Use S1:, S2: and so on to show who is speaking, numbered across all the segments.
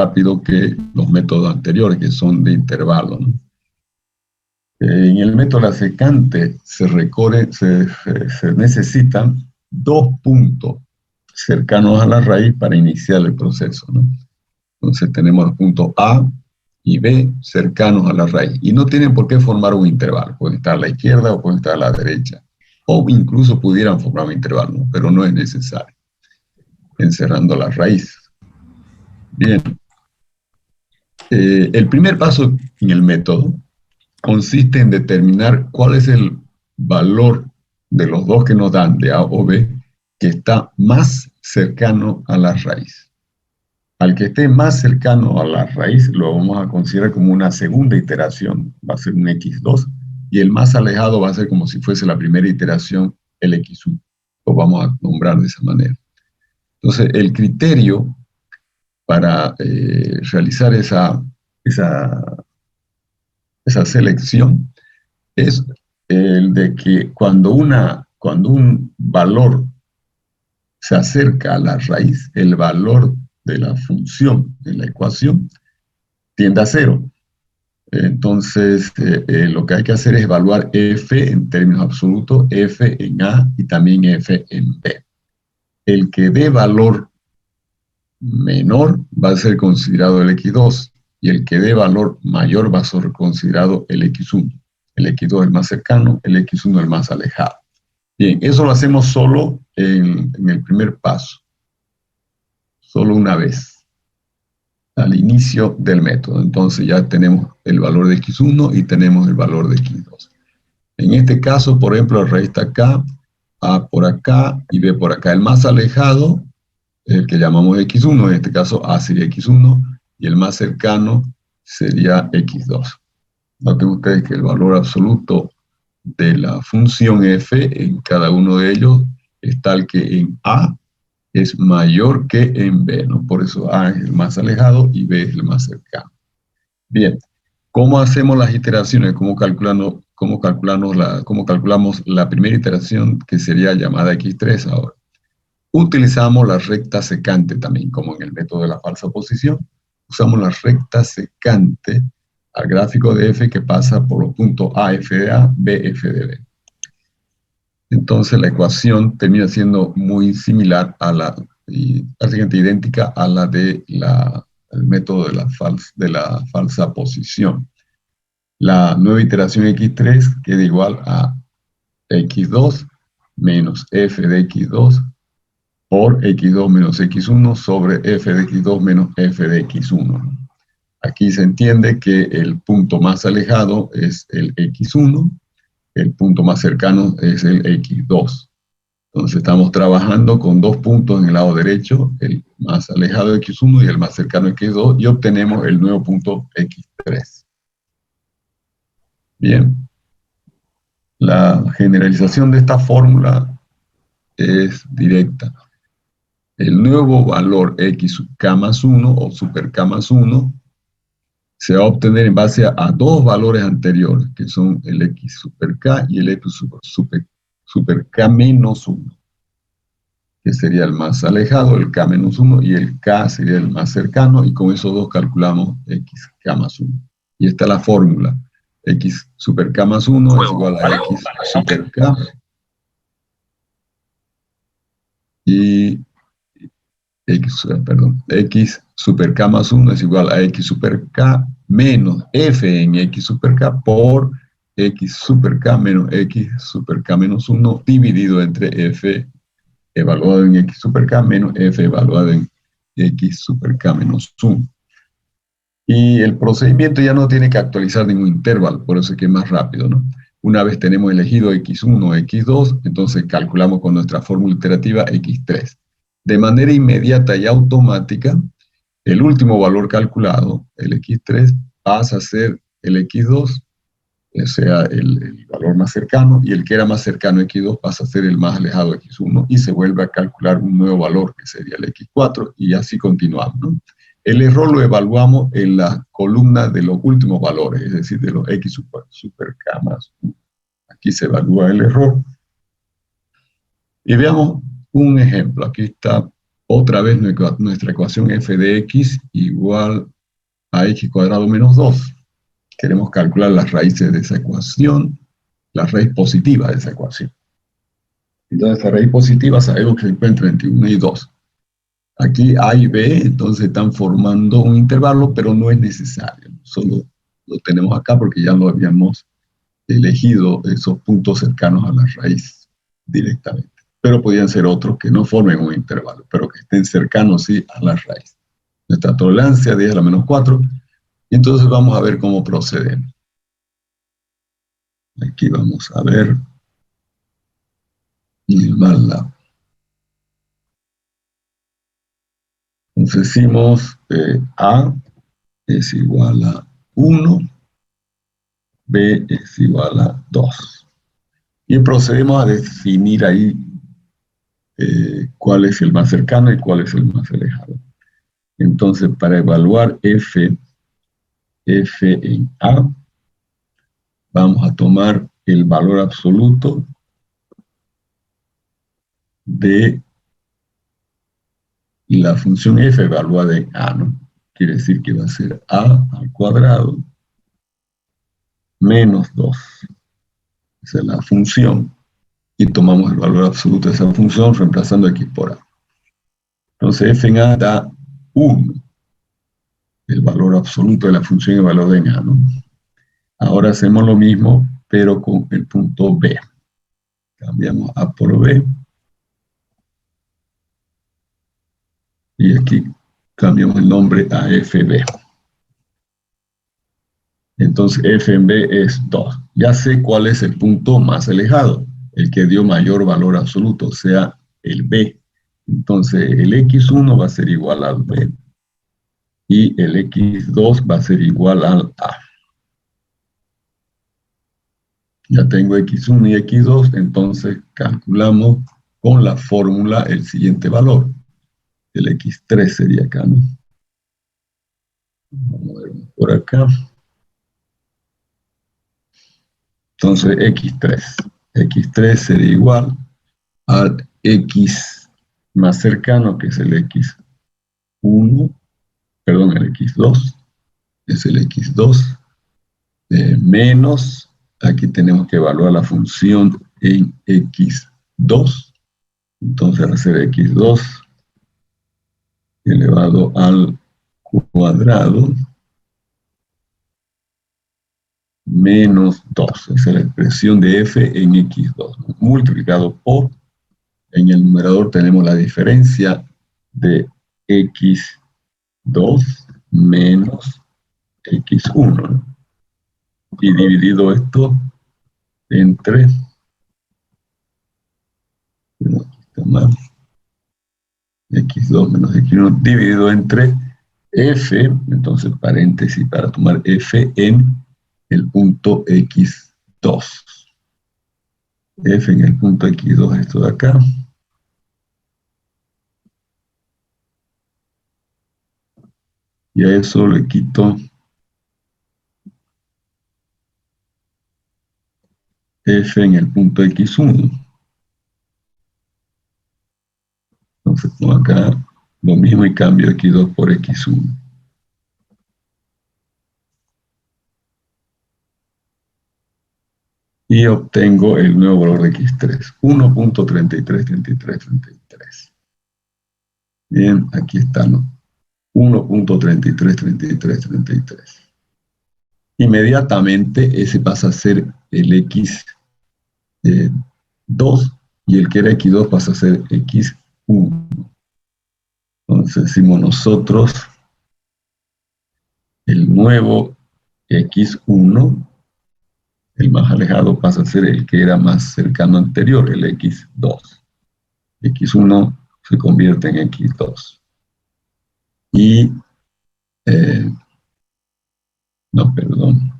S1: rápido que los métodos anteriores, que son de intervalo, ¿no? En el método de la secante se necesitan 2 puntos cercanos a la raíz para iniciar el proceso, ¿no? Entonces tenemos los puntos A y B cercanos a la raíz. Y no tienen por qué formar un intervalo. Pueden estar a la izquierda o pueden estar a la derecha. O incluso pudieran formar un intervalo, ¿no? Pero no es necesario. Encerrando la raíz. Bien. El primer paso en el método consiste en determinar cuál es el valor de los dos que nos dan, de A o B, que está más cercano a la raíz. Al que esté más cercano a la raíz lo vamos a considerar como una segunda iteración, va a ser un x2, y el más alejado va a ser como si fuese la primera iteración, el x1. Lo vamos a nombrar de esa manera. Entonces, el criterio para realizar esa selección es el de que cuando un valor se acerca a la raíz, el valor de la función en la ecuación tiende a 0. Entonces, lo que hay que hacer es evaluar f en términos absolutos, f en A y también f en B. El que dé valor menor va a ser considerado el x2 y el que dé valor mayor va a ser considerado el x1. El x2 el más cercano, el x1 el más alejado. Bien, eso lo hacemos solo en el primer paso, solo una vez, al inicio del método. Entonces ya tenemos el valor de x1 y tenemos el valor de x2. En este caso, por ejemplo, la raíz está acá, A por acá y B por acá. El más alejado, el que llamamos x1, en este caso A sería x1, y el más cercano sería x2. Noten ustedes que el valor absoluto de la función f en cada uno de ellos es tal que en A es mayor que en B, ¿no? Por eso A es el más alejado y B es el más cercano. Bien, ¿cómo hacemos las iteraciones? ¿Cómo calculamos la primera iteración, que sería llamada x3 ahora? Utilizamos la recta secante también, como en el método de la falsa posición. Usamos la recta secante al gráfico de f que pasa por los puntos AF de A, BF de B. Entonces la ecuación termina siendo muy similar a y prácticamente idéntica a la del método de la falsa posición. La nueva iteración x3 queda igual a x2 menos f de x2 por x2 menos x1 sobre f de x2 menos f de x1. Aquí se entiende que el punto más alejado es el x1, el punto más cercano es el x2. Entonces estamos trabajando con 2 puntos en el lado derecho, el más alejado de x1 y el más cercano de x2, y obtenemos el nuevo punto x3. Bien. La generalización de esta fórmula es directa. El nuevo valor x sub k más 1 o super k más 1 se va a obtener en base a 2 valores anteriores, que son el x super k y el x super k menos 1, que sería el más alejado, el k menos 1, y el k sería el más cercano, y con esos dos calculamos x k más 1. Y esta es la fórmula. X super k más 1 es igual a x super k, y x super k más 1 es igual a x super k menos f en x super k por x super k menos 1 dividido entre f evaluado en x super k menos f evaluado en x super k menos 1. Y el procedimiento ya no tiene que actualizar ningún intervalo, por eso es que es más rápido, ¿no? Una vez tenemos elegido x1 o x2, entonces calculamos con nuestra fórmula iterativa x3. De manera inmediata y automática, el último valor calculado, el x3, pasa a ser el x2, o sea, el valor más cercano, y el que era más cercano, x2, pasa a ser el más alejado, x1, y se vuelve a calcular un nuevo valor, que sería el x4, y así continuamos, ¿no? El error lo evaluamos en la columna de los últimos valores, es decir, de los x super k más 1. Aquí se evalúa el error. Y veamos un ejemplo. Aquí está otra vez nuestra ecuación f de x igual a x cuadrado menos 2. Queremos calcular las raíces de esa ecuación, la raíz positiva de esa ecuación. Entonces, la raíz positiva sabemos que se encuentra entre 1 y 2. Aquí A y B, entonces están formando un intervalo, pero no es necesario. Solo lo tenemos acá porque ya lo habíamos elegido, esos puntos cercanos a la raíz directamente. Pero podrían ser otros que no formen un intervalo, pero que estén cercanos, sí, a la raíz. Nuestra tolerancia 10 a la menos 4. Y entonces vamos a ver cómo procedemos. Aquí vamos a ver el MATLAB. Entonces decimos A es igual a 1, B es igual a 2. Y procedemos a definir ahí cuál es el más cercano y cuál es el más alejado. Entonces, para evaluar f en A, vamos a tomar el valor absoluto de la función f evaluada en A, ¿no? Quiere decir que va a ser A al cuadrado menos 2. Esa es la función. Y tomamos el valor absoluto de esa función reemplazando x por A. Entonces, f en A da 1. El valor absoluto de la función evaluada en A, ¿no? Ahora hacemos lo mismo, pero con el punto B. Cambiamos A por B. Y aquí cambiamos el nombre a FB. Entonces f en B es 2. Ya sé cuál es el punto más alejado, el que dio mayor valor absoluto, o sea, el B. Entonces el x1 va a ser igual al B. Y el x2 va a ser igual al A. Ya tengo x1 y x2, entonces calculamos con la fórmula el siguiente valor. El x3 sería acá, ¿no? Vamos a ver por acá. Entonces x3 sería igual al x más cercano, que es el x1, perdón, el x2, es el x2, menos, aquí tenemos que evaluar la función en x2, entonces va a ser x2 elevado al cuadrado menos 2, esa es la expresión de f en x2, ¿no? Multiplicado por, en el numerador tenemos la diferencia de x2 menos x1, ¿no? Y dividido esto entre, bueno, aquí está mal, x2 menos x1 dividido entre f, entonces paréntesis para tomar f en el punto x2. F en el punto x2 es esto de acá. Y a eso le quito f en el punto x1. Entonces pongo acá lo mismo y cambio x2 por x1. Y obtengo el nuevo valor de x3, 1.333333. Bien, aquí está, ¿no? 1.333333. Inmediatamente ese pasa a ser el x2 y el que era x2 pasa a ser x1. Entonces decimos nosotros el nuevo x1, el más alejado, pasa a ser el que era más cercano anterior, el x2. x1 se convierte en x2. Y, no, perdón,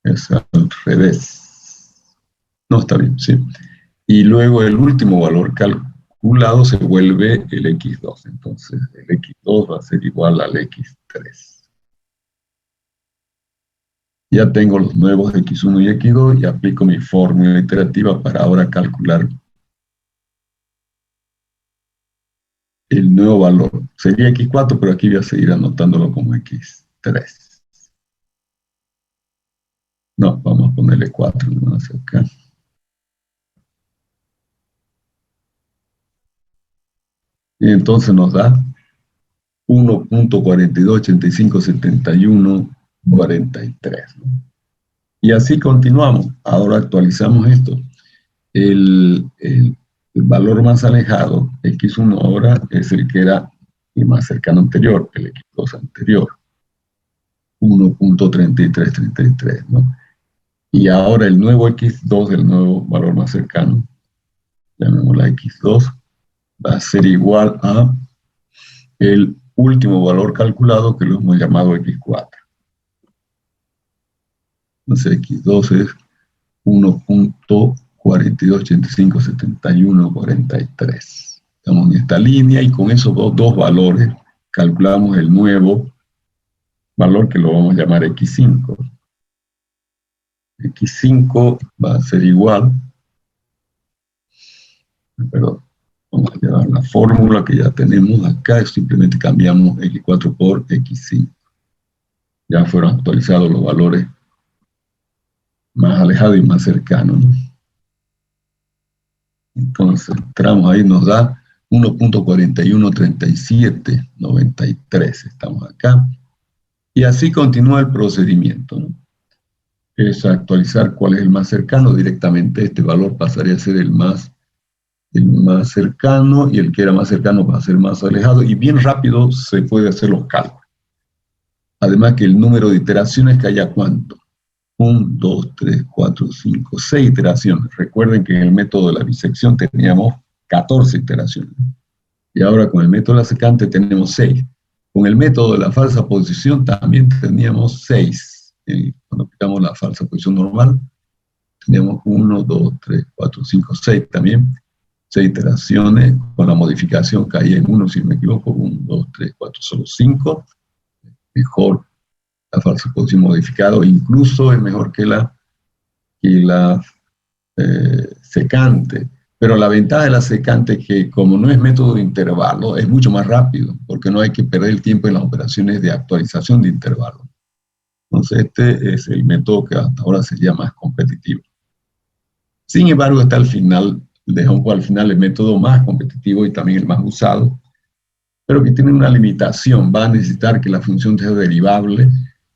S1: es al revés. No, está bien, sí. Y luego el último valor calculado se vuelve el x2. Entonces el x2 va a ser igual al x3. Ya tengo los nuevos x1 y x2 y aplico mi fórmula iterativa para ahora calcular el nuevo valor. Sería x4, pero aquí voy a seguir anotándolo como x3. No, vamos a ponerle 4 nomás acá. Y entonces nos da 1.42857143, ¿no? Y así continuamos. Ahora actualizamos esto. El valor más alejado, x1 ahora, es el que era el más cercano anterior, el x2 anterior, 1.3333, ¿no? Y ahora el nuevo x2, el nuevo valor más cercano, llamémosla x2, va a ser igual a el último valor calculado, que lo hemos llamado x4. Entonces x2 es 1.42857143. Estamos en esta línea y con esos dos valores calculamos el nuevo valor, que lo vamos a llamar x5. x5 va a ser igual, perdón, vamos a llevar la fórmula que ya tenemos acá, simplemente cambiamos x4 por x5. Ya fueron actualizados los valores más alejados y más cercanos, ¿no? Entonces, entramos ahí, nos da 1.413793. Estamos acá. Y así continúa el procedimiento, ¿no? Es actualizar cuál es el más cercano. Directamente este valor pasaría a ser el más cercano, y el que era más cercano va a ser más alejado, y bien rápido se puede hacer los cálculos. Además que el número de iteraciones que haya, ¿cuánto? 1, 2, 3, 4, 5, 6 iteraciones. Recuerden que en el método de la bisección teníamos 14 iteraciones. Y ahora con el método de la secante tenemos 6. Con el método de la falsa posición también teníamos 6. Cuando aplicamos la falsa posición normal, teníamos 1, 2, 3, 4, 5, 6 también. 6 iteraciones. Con la modificación caía en 1, si no me equivoco. 1, 2, 3, 4, solo 5. Mejor la falsa posición modificada, incluso es mejor que la secante. Pero la ventaja de la secante es que, como no es método de intervalo, es mucho más rápido, porque no hay que perder el tiempo en las operaciones de actualización de intervalo. Entonces este es el método que hasta ahora sería más competitivo. Sin embargo, está al final, dejamos al final el método más competitivo y también el más usado, pero que tiene una limitación. Va a necesitar que la función sea derivable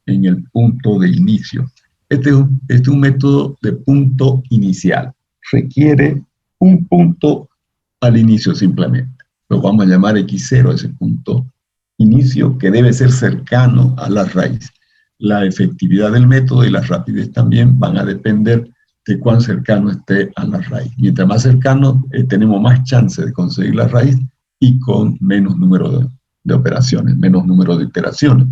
S1: en el punto de inicio. Este es un método de punto inicial. Requiere un punto al inicio simplemente. Lo vamos a llamar x0, ese punto inicio, que debe ser cercano a la raíz. La efectividad del método y la rapidez también van a depender de cuán cercano esté a la raíz. Mientras más cercano, tenemos más chance de conseguir la raíz, y con menos número de operaciones, menos número de iteraciones.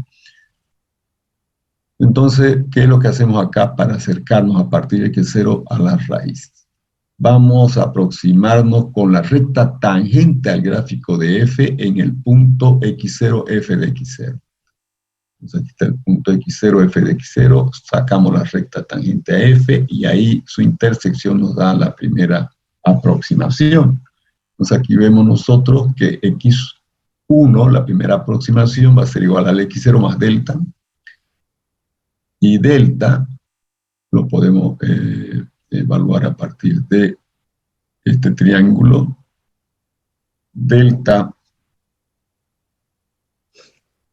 S1: Entonces, ¿qué es lo que hacemos acá para acercarnos a partir de x0 a la raíz? Vamos a aproximarnos con la recta tangente al gráfico de f en el punto x0, f de x0. Entonces aquí está el punto x0, f de x0, sacamos la recta tangente a f, y ahí su intersección nos da la primera aproximación. Entonces aquí vemos nosotros que x1, la primera aproximación, va a ser igual al x0 más delta, y delta lo podemos evaluar a partir de este triángulo. Delta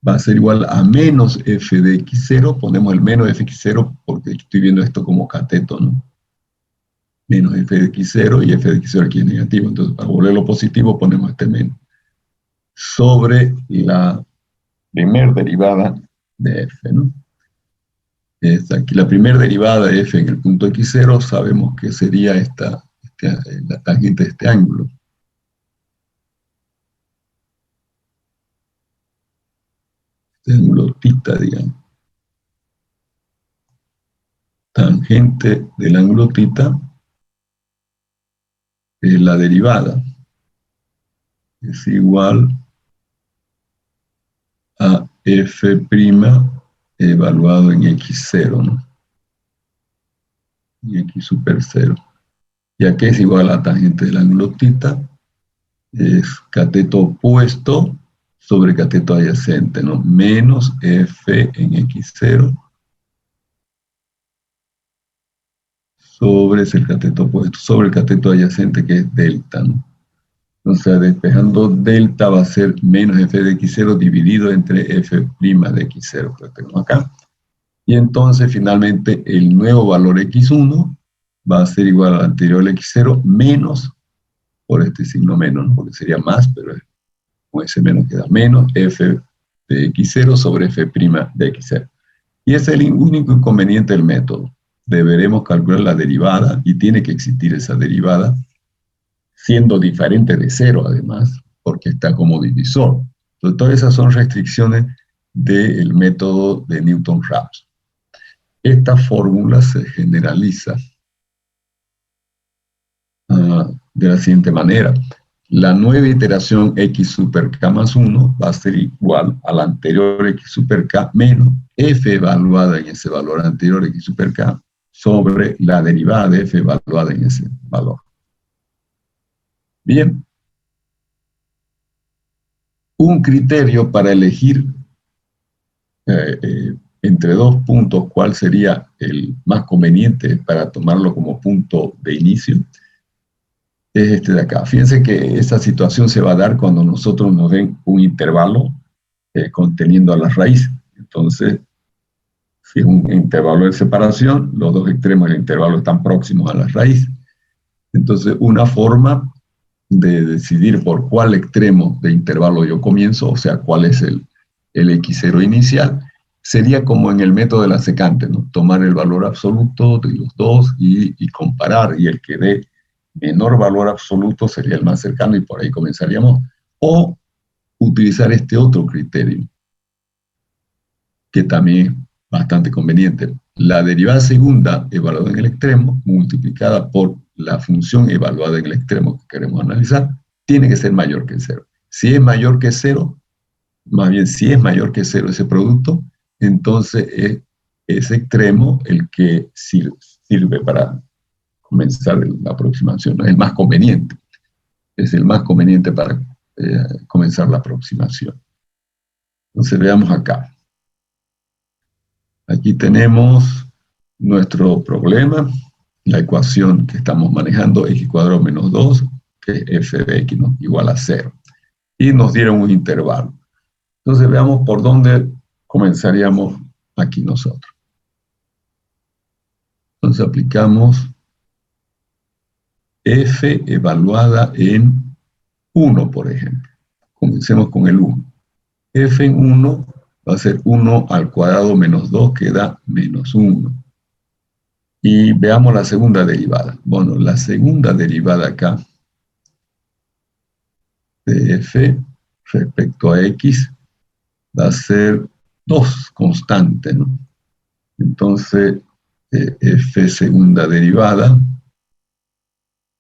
S1: va a ser igual a menos f de x0, ponemos el menos f de x0 porque estoy viendo esto como cateto, ¿no? Menos f de x0, y f de x0 aquí es negativo, entonces para volverlo positivo ponemos este menos, sobre la primer derivada de f, ¿no? Aquí la primera derivada de f en el punto x0, sabemos que sería la tangente de este ángulo. Este ángulo θ, digamos. Tangente del ángulo θ es la derivada. Es igual a f' evaluado en x0, ¿no? Y x super 0. Ya que es igual a la tangente del ángulo θ, es cateto opuesto sobre cateto adyacente, ¿no? Menos F en X0 sobre el cateto opuesto, sobre el cateto adyacente que es delta, ¿no? O sea, despejando delta va a ser menos F de X0 dividido entre F' de X0, que tengo acá. Y entonces, finalmente, el nuevo valor X1 va a ser igual al anterior X0 menos, por este signo menos, ¿no? Porque sería más, pero con ese menos queda menos F de X0 sobre F' de X0. Y ese es el único inconveniente del método. Deberemos calcular la derivada, y tiene que existir esa derivada, siendo diferente de cero además, porque está como divisor. Entonces, todas esas son restricciones del método de Newton-Raphson. Esta fórmula se generaliza de la siguiente manera. La nueva iteración x super k más 1 va a ser igual a la anterior x super k menos f evaluada en ese valor anterior x super k sobre la derivada de f evaluada en ese valor. Bien. Un criterio para elegir entre dos puntos cuál sería el más conveniente para tomarlo como punto de inicio es este de acá. Fíjense que esa situación se va a dar cuando nosotros nos den un intervalo conteniendo a la raíz. Entonces, si es un intervalo de separación, los dos extremos del intervalo están próximos a la raíz. Entonces, una forma de decidir por cuál extremo de intervalo yo comienzo, o sea, cuál es el X0 inicial, sería como en el método de la secante, ¿no? Tomar el valor absoluto de los dos y comparar, y el que dé menor valor absoluto sería el más cercano y por ahí comenzaríamos, o utilizar este otro criterio, que también es bastante conveniente. La derivada segunda evaluada en el extremo, multiplicada por la función evaluada en el extremo que queremos analizar, tiene que ser mayor que cero. Si es mayor que cero, más bien si es mayor que cero ese producto, entonces es ese extremo el que sirve para comenzar la aproximación, es el más conveniente. Es el más conveniente para comenzar la aproximación. Entonces veamos acá. Aquí tenemos nuestro problema, la ecuación que estamos manejando, x cuadrado menos 2, que es f de x, ¿no? Igual a 0. Y nos dieron un intervalo. Entonces veamos por dónde comenzaríamos aquí nosotros. Entonces aplicamos f evaluada en 1, por ejemplo. Comencemos con el 1. F en 1 va a ser 1 al cuadrado menos 2, que da menos 1. Y veamos la segunda derivada. Bueno, la segunda derivada acá de f respecto a x va a ser 2 constante, ¿no? Entonces, f segunda derivada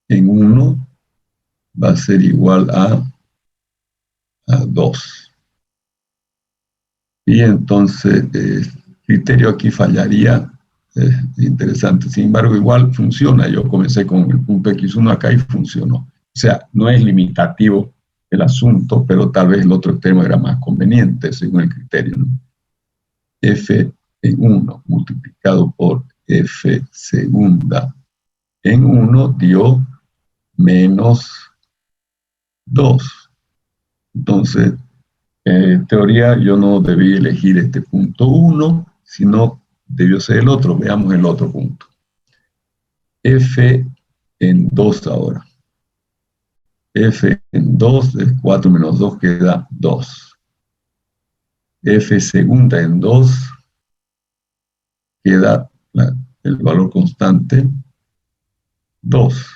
S1: en 1 va a ser igual a 2. Y entonces, el criterio aquí fallaría. Interesante. Sin embargo, igual funciona. Yo comencé con el punto X1 acá y funcionó. O sea, no es limitativo el asunto, pero tal vez el otro extremo era más conveniente según el criterio, ¿no? F en 1 multiplicado por F segunda en 1 dio menos 2. Entonces, en teoría yo no debí elegir este punto 1, sino debió ser el otro. Veamos el otro punto. F en 2 ahora. F en 2 es 4 menos 2, queda 2. F segunda en 2 queda el valor constante 2.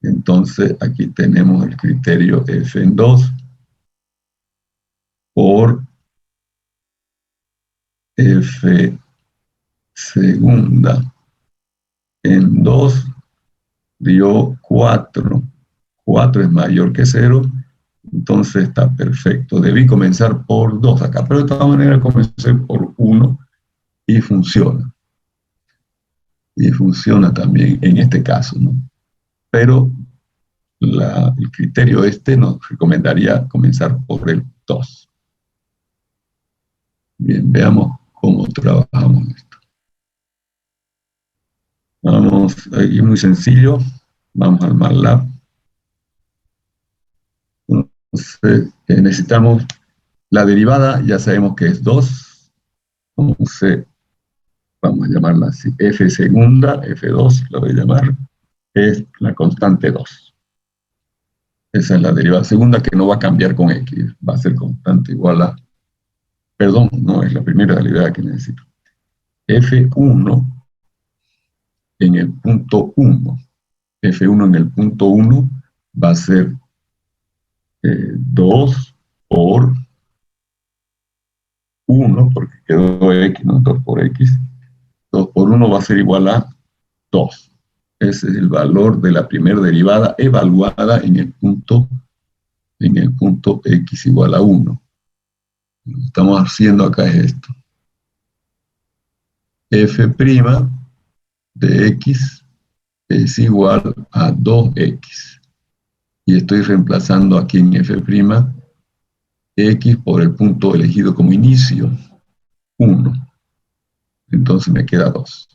S1: Entonces aquí tenemos el criterio F en 2 por F segunda en 2 dio 4. 4 es mayor que 0, entonces está perfecto. Debí comenzar por 2 acá, pero de todas maneras comencé por 1 y funciona. Y funciona también en este caso, ¿no? Pero el criterio nos recomendaría comenzar por el 2. Bien, veamos cómo trabajamos esto. Vamos, aquí muy sencillo. Vamos al MATLAB. Entonces, necesitamos la derivada, ya sabemos que es 2. Entonces, vamos a llamarla así. F segunda, F2, la voy a llamar, es la constante 2. Esa es la derivada segunda que no va a cambiar con X. Va a ser constante igual a... Perdón, no, es la primera derivada que necesito. F1 en el punto 1. F1 en el punto 1 va a ser 2 por 1, porque quedó X, ¿no? 2 por X. 2 por 1 va a ser igual a 2. Ese es el valor de la primera derivada evaluada en el punto X igual a 1. Lo que estamos haciendo acá es esto. F' de X es igual a 2X. Y estoy reemplazando aquí en F' X por el punto elegido como inicio, 1. Entonces me queda 2.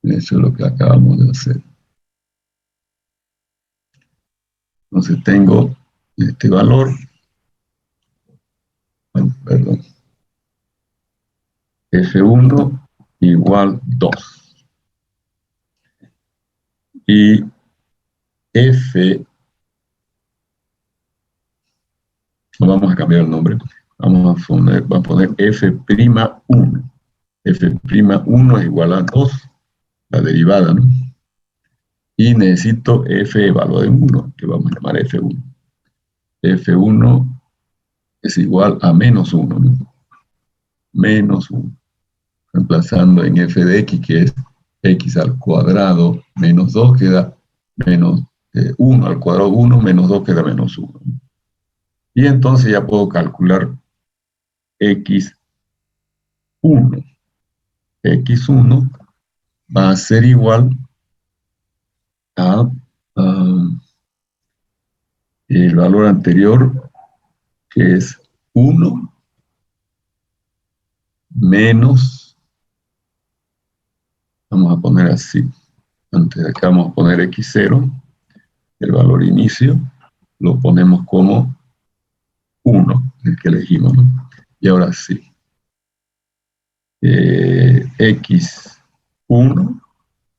S1: Eso es lo que acabamos de hacer. Entonces tengo este valor, perdón, F1 igual 2. Y F, vamos a cambiar el nombre, vamos a poner F'1. F'1 es igual a 2, la derivada, ¿no? Y necesito F evaluado en 1, que vamos a llamar F1. F1 es igual a menos 1, ¿no? Menos 1. Reemplazando en F de X, que es X al cuadrado menos 2, queda menos 1 al cuadrado 1, menos 2 queda menos 1. Y entonces ya puedo calcular X1. X1 va a ser igual a el valor anterior, que es 1 menos, vamos a poner así, antes de acá vamos a poner X0, el valor inicio, lo ponemos como 1, el que elegimos, ¿no? Y ahora sí, X1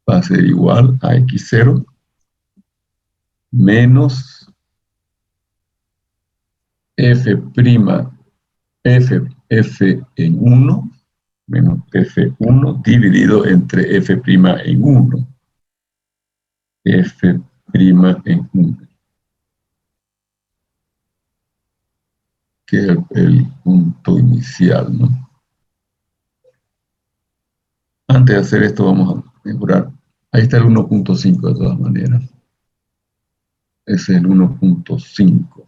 S1: va a ser igual a X0 menos F' F en 1 menos F1 dividido entre F' en 1. F' en 1. Que es el punto inicial, ¿no? Antes de hacer esto vamos a mejorar. Ahí está el 1.5 de todas maneras. Ese es el 1.5.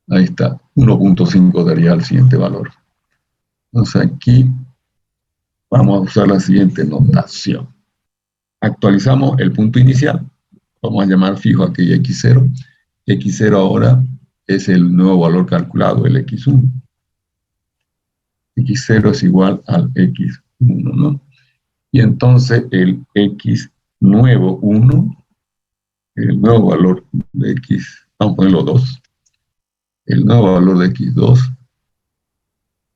S1: Ahí está, 1.5 daría el siguiente valor. Entonces aquí vamos a usar la siguiente notación. Actualizamos el punto inicial. Vamos a llamar fijo aquí X0. X0 ahora es el nuevo valor calculado, el X1. X0 es igual al X1, ¿no? Y entonces el X nuevo 1, el nuevo valor de X, vamos a ponerlo 2. El nuevo valor de X2,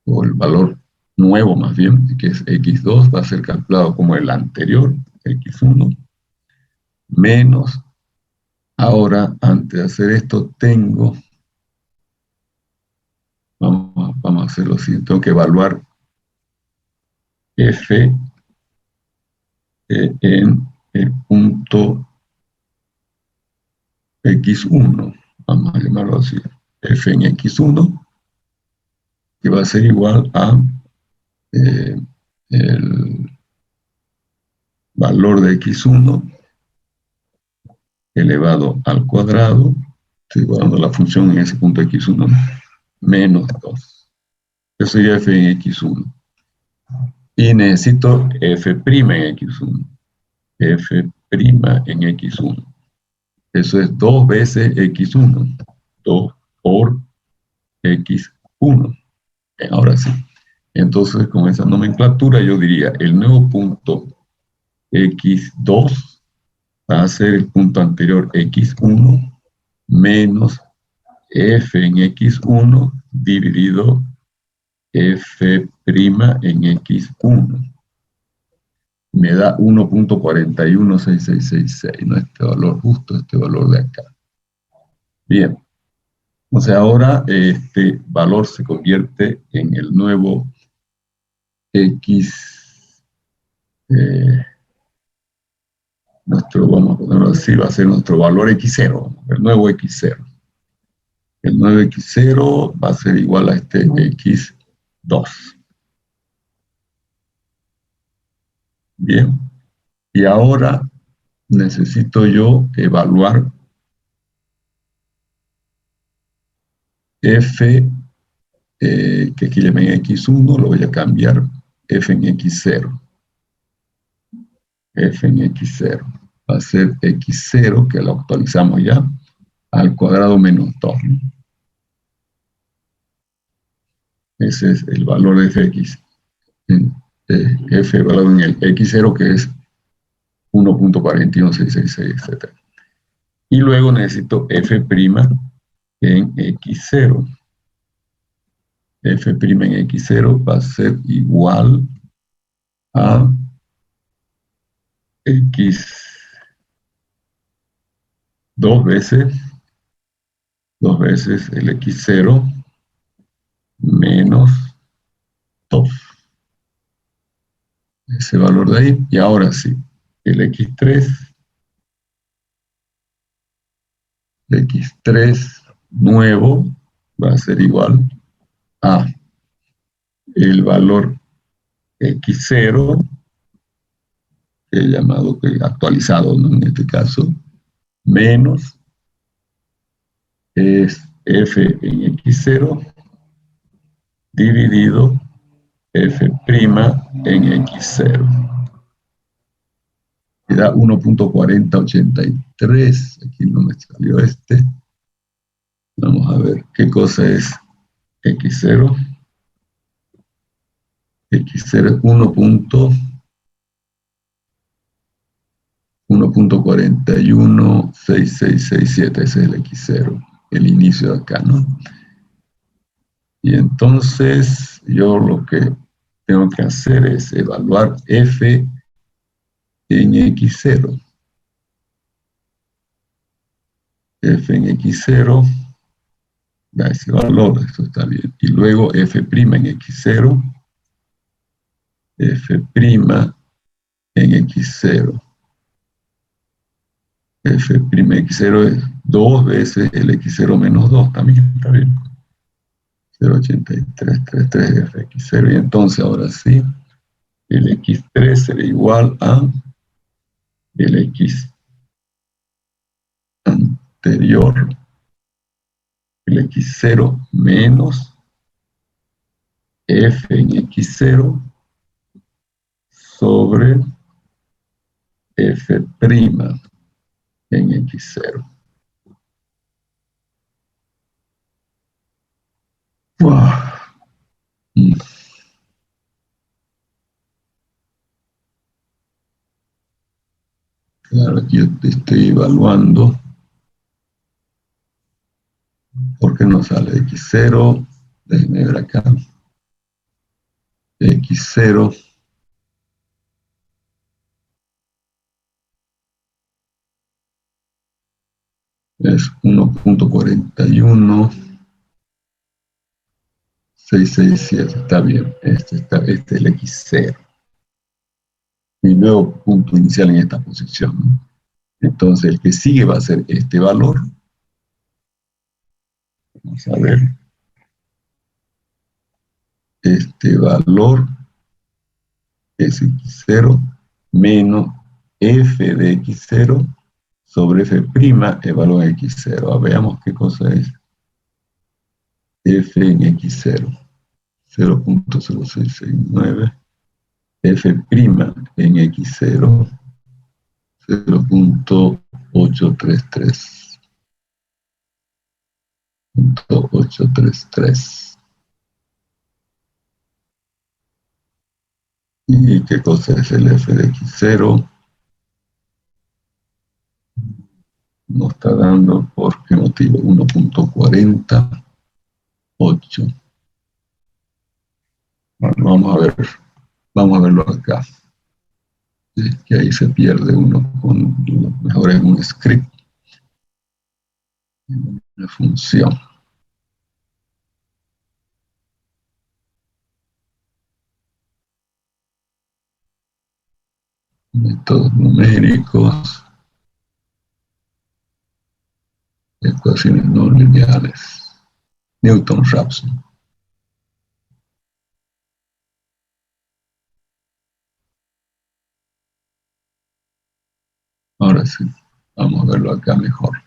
S1: o el valor nuevo más bien, que es X2, va a ser calculado como el anterior, X1, menos, ahora, antes de hacer esto, vamos a hacerlo así, tengo que evaluar F en el punto X1, vamos a llamarlo así, F en X1, que va a ser igual a el valor de X1 elevado al cuadrado, estoy igualando la función en ese punto X1, menos 2. Eso sería F en X1. Y necesito F' en X1. f' en x1. Eso es 2 veces x1. 2 por x1. Ahora sí. Entonces, con esa nomenclatura, yo diría el nuevo punto x2 va a ser el punto anterior x1 menos f en x1 dividido f' en x1. Me da 1.416666, ¿no? Este valor, justo este valor de acá. Bien. O sea, ahora este valor se convierte en el nuevo x, vamos a ponerlo así, va a ser nuestro valor x0, el nuevo x0. El nuevo x0 va a ser igual a este x2. Bien. Y ahora necesito yo evaluar f, que aquí le ven x1, lo voy a cambiar f en x0. F en x0. Va a ser x0, que lo actualizamos ya, al cuadrado menos 2. Ese es el valor de fx. F evaluado en el x0, que es 1.41666, etc. Y luego necesito f' en x0. F' en x0 va a ser igual a x 2 veces el x0 menos 2. Ese valor de ahí. Y ahora sí, el x3 nuevo va a ser igual a el valor x0, que he llamado actualizado, ¿no? En este caso, menos es f en x0 dividido f' en x0. Y da 1.4083. Aquí no me salió este. Vamos a ver qué cosa es x0. x0 es 1.416667. Ese es el x0, el inicio de acá, ¿no? Y entonces yo lo que tengo que hacer es evaluar f en x0. F en x0 da ese valor, esto está bien. Y luego f' en x0, f' en x0. F' en x0 es 2 veces el x0 menos 2, también está bien. 0.8333 fx0. Y entonces ahora sí, el x3 será igual a el x anterior, el x0 menos f en x0 sobre f' en x0. Wow. Claro, aquí yo te estoy evaluando. ¿Por qué no sale x0? Déjenme ver acá. X0 es 1.41667. Está bien. Este es el x0. Mi nuevo punto inicial en esta posición, ¿no? Entonces el que sigue va a ser este valor. Vamos a ver. Este valor es x0 menos f de x0 sobre f' valor en x0. Veamos qué cosa es f en x0. 0.0669. F' en x0 0.833. 0.833. ¿Y qué cosa es el f de x0? No está dando, ¿por qué motivo? 1.48. Bueno, vamos a verlo acá. Es que ahí se pierde uno con, mejor en un script, en una función. Métodos numéricos, ecuaciones no lineales, Newton-Raphson. Ahora sí, vamos a verlo acá mejor.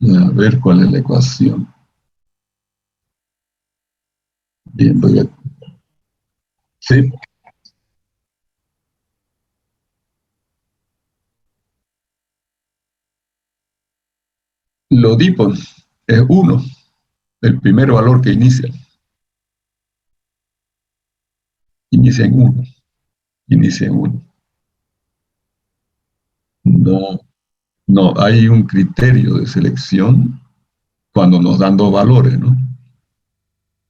S1: A ver cuál es la ecuación. Bien, voy a... Sí, lo di, pues, es 1, el primer valor que inicia. Inicia en 1. Inicia en 1. No, no, hay un criterio de selección cuando nos dan dos valores, ¿no?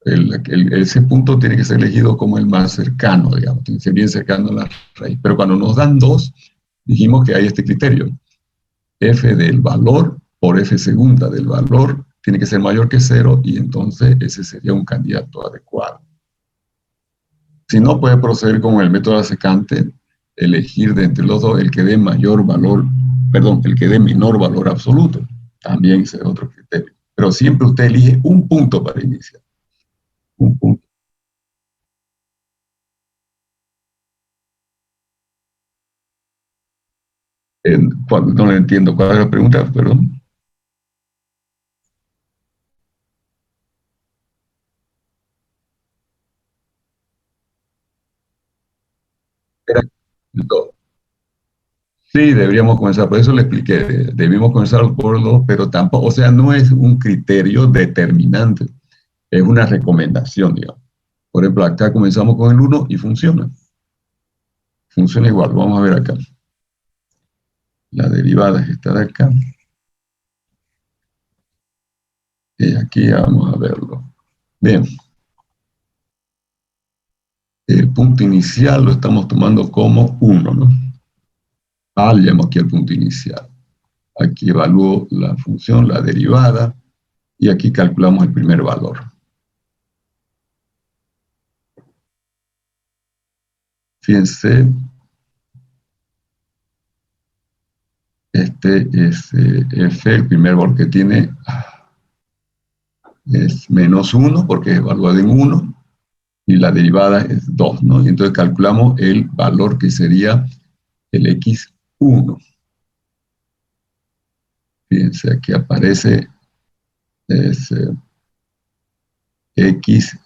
S1: Ese punto tiene que ser elegido como el más cercano, digamos, tiene que ser bien cercano a la raíz. Pero cuando nos dan dos, dijimos que hay este criterio. F del valor por F segunda del valor tiene que ser mayor que 0 y entonces ese sería un candidato adecuado. Si no, puede proceder con el método secante, elegir de entre los dos el que dé mayor valor, perdón, el que dé menor valor absoluto. También ese es otro criterio. Pero siempre usted elige un punto para iniciar. Un punto. No le entiendo cuál es la pregunta, perdón. Era, no. Sí, deberíamos comenzar, por eso le expliqué, debimos comenzar por el 2, pero tampoco, o sea, no es un criterio determinante, es una recomendación, digamos. Por ejemplo, acá comenzamos con el 1 y funciona. Funciona igual, vamos a ver acá. La derivada es esta de acá. Y aquí vamos a verlo. Bien, el punto inicial lo estamos tomando como 1, ¿no? Le llamo aquí el punto inicial. Aquí evalúo la función, la derivada, y aquí calculamos el primer valor. Fíjense, este es F, el primer valor que tiene es menos 1 porque es evaluado en 1 y la derivada es 2, ¿no? Y entonces calculamos el valor que sería el x1. Fíjense, aquí aparece es, x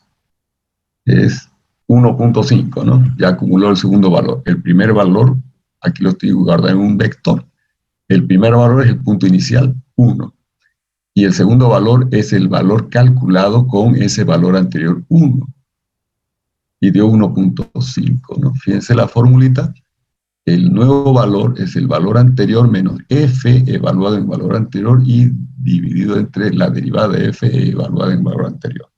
S1: es 1.5, ¿no? Ya acumuló el segundo valor. El primer valor, aquí lo estoy guardando en un vector. El primer valor es el punto inicial, 1. Y el segundo valor es el valor calculado con ese valor anterior, 1. Y dio 1.5, ¿no? Fíjense la formulita. El nuevo valor es el valor anterior menos f evaluado en valor anterior y dividido entre la derivada de f evaluada en valor anterior.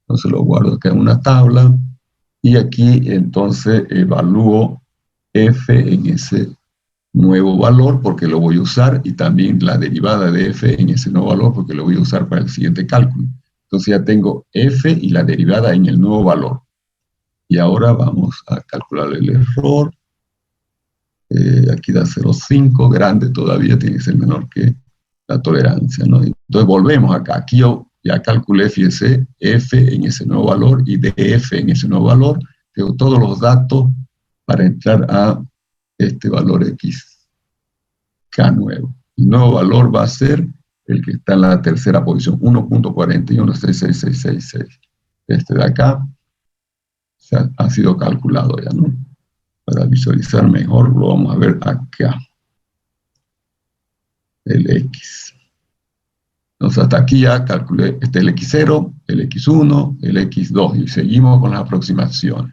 S1: Entonces lo guardo acá en una tabla y aquí entonces evalúo f en ese nuevo valor porque lo voy a usar y también la derivada de f en ese nuevo valor porque lo voy a usar para el siguiente cálculo. Entonces ya tengo f y la derivada en el nuevo valor. Y ahora vamos a calcular el error. Aquí da 0,5, grande todavía, tiene que ser menor que la tolerancia, ¿no? Entonces volvemos acá. Aquí yo ya calculé, fíjese, f en ese nuevo valor y df en ese nuevo valor. Tengo todos los datos para entrar a este valor x k nuevo. El nuevo valor va a ser el que está en la tercera posición, 1.4166666. Este de acá ha sido calculado ya, ¿no? Para visualizar mejor, lo vamos a ver acá. El X. Entonces, hasta aquí ya calculé el X0, el X1, el X2, y seguimos con las aproximaciones.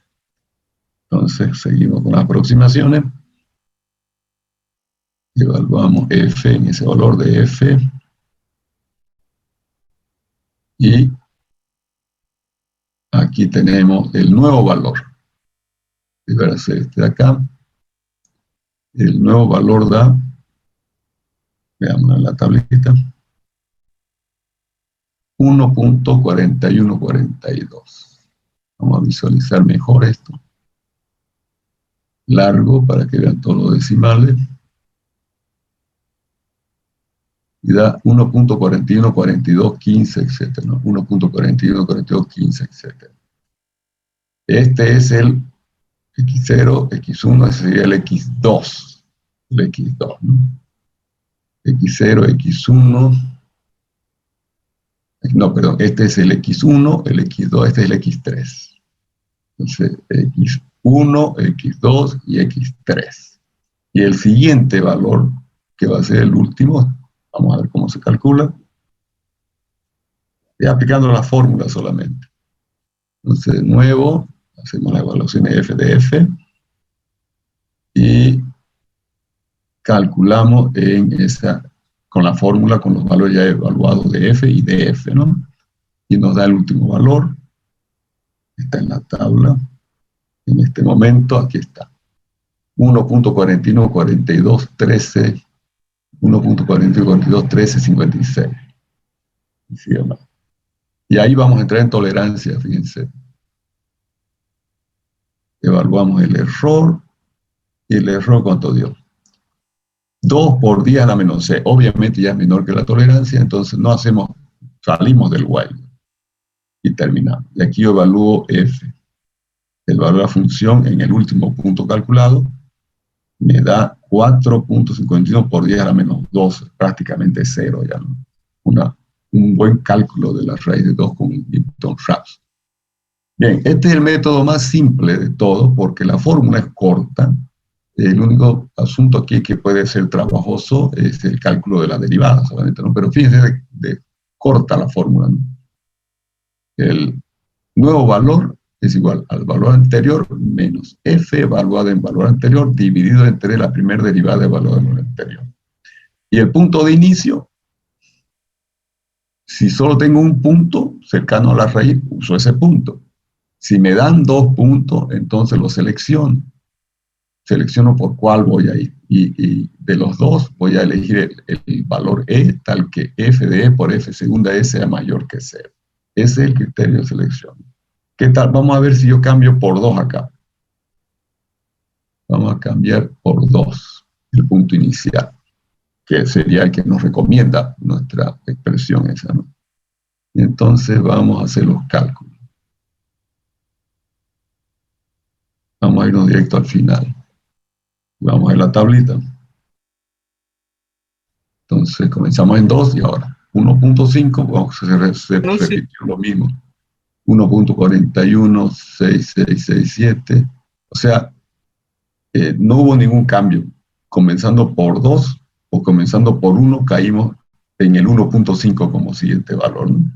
S1: Entonces, seguimos con las aproximaciones. Evaluamos F en ese valor de F. Y aquí tenemos el nuevo valor. Este de acá. El nuevo valor da, veamos en la tablita, 1.4142. Vamos a visualizar mejor esto. Largo para que vean todos los decimales. Y da 1.414215, etc. ¿no? 1.414215, etc. Este es el X0, X1, ese sería el X2. El X2, ¿no? X0, X1. No, perdón, este es el X1, el X2, este es el X3. Entonces, X1, X2 y X3. Y el siguiente valor, que va a ser el último, vamos a ver cómo se calcula. Y aplicando la fórmula solamente. Entonces, de nuevo, hacemos la evaluación de F de F. Y calculamos con la fórmula, con los valores ya evaluados de F y de F, ¿no? Y nos da el último valor. Está en la tabla. En este momento, aquí está. 1.414213, 1.41421356. Y ahí vamos a entrar en tolerancia, fíjense. Evaluamos el error. ¿Y el error cuánto dio? 2 por 10 a la menos c. Obviamente ya es menor que la tolerancia, entonces no hacemos, salimos del while. Y terminamos. Y aquí yo evalúo f. El valor de la función en el último punto calculado me da 4.51 por 10 a la menos 2, prácticamente 0 ya, ¿no? Un buen cálculo de la raíz de 2 con Newton-Raphs. Bien, este es el método más simple de todos porque la fórmula es corta. El único asunto aquí que puede ser trabajoso es el cálculo de la derivada, solamente, ¿no? Pero fíjense de corta la fórmula, ¿no? El nuevo valor es igual al valor anterior menos f evaluado en valor anterior dividido entre la primera derivada evaluada en valor anterior. Y el punto de inicio, si solo tengo un punto cercano a la raíz, uso ese punto. Si me dan 2 puntos, entonces lo selecciono. Selecciono por cuál voy a ir. Y de los dos voy a elegir el valor E, tal que f de E por f segunda E sea mayor que 0. Ese es el criterio de selección. ¿Qué tal? Vamos a ver si yo cambio por 2 acá. Vamos a cambiar por 2 el punto inicial, que sería el que nos recomienda nuestra expresión esa, ¿no? Y entonces vamos a hacer los cálculos. Vamos a irnos directo al final. Vamos a ver la tablita. Entonces comenzamos en 2 y ahora 1.5, vamos a repetir lo mismo. 1.416667. O sea, no hubo ningún cambio. Comenzando por 2 o comenzando por 1, caímos en el 1.5 como siguiente valor, ¿no?